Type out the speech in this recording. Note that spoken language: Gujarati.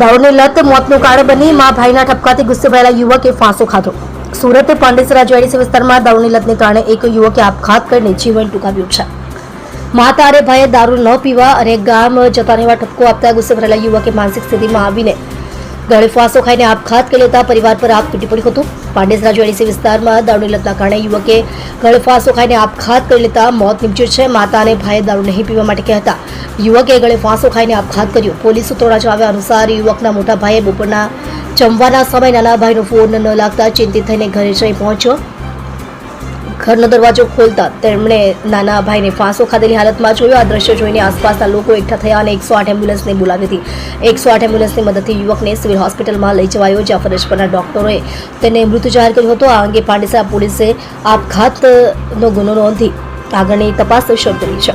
દારૂની લત મોતનું કારણ બની મા ભાઈના ઠપકાથી ગુસ્સે ભરાયેલા યુવકે ફાંસો ખાધો। સુરત પાંડેસરા જેડીસી વિસ્તારમાં દારૂની લતને કારણે એક યુવકે આપઘાત કરીને જીવન ટૂંકાવ્યું છે। માતા અને ભાઈએ દારૂ ન પીવા અને ગામ જતા રહેવા ઠપકો આપતા ગુસ્સે ભરાયેલા યુવકે માનસિક સ્થિતિમાં આવીને ગળે ફાંસો ખાઈને આપઘાત કરી લેતા પરિવાર પર આગ તૂટી પડ્યું હતું। પાંડેસરા જેડીસી વિસ્તારમાં દારૂની લતના કારણે યુવકે ગળે ફાંસો ખાઈને આપઘાત કરી લેતા મોત નીપજ્યું છે। માતા અને ભાઈએ દારૂ નહીં પીવા માટે કહેતા યુવકે ગળે ફાંસો ખાઈને આપઘાત કર્યો। પોલીસ સૂત્રોના જણાવ્યા અનુસાર યુવકના મોટા ભાઈએ બપોરના જમવાના સમયે નાના ભાઈનો ફોન ન લાગતા ચિંતિત થઈને ઘરે જઈ પહોંચ્યો। ઘરનો દરવાજો ખોલતા તેમણે નાના ભાઈને ફાંસો ખાધેલી હાલતમાં જોયો। આ દ્રશ્ય જોઈને આસપાસના લોકો એકઠા થયા અને 108 એમ્બ્યુલન્સને બોલાવી હતી। 108 એમ્બ્યુલન્સની મદદથી યુવકને સિવિલ હોસ્પિટલમાં લઈ જવાયો, જ્યાં ફરજ પરના ડોક્ટરોએ તેને મૃત જાહેર કર્યો હતો। આ અંગે પાંડેસરા પોલીસે આપઘાતનો ગુનો નોંધી આગળની તપાસ શરૂ કરી છે।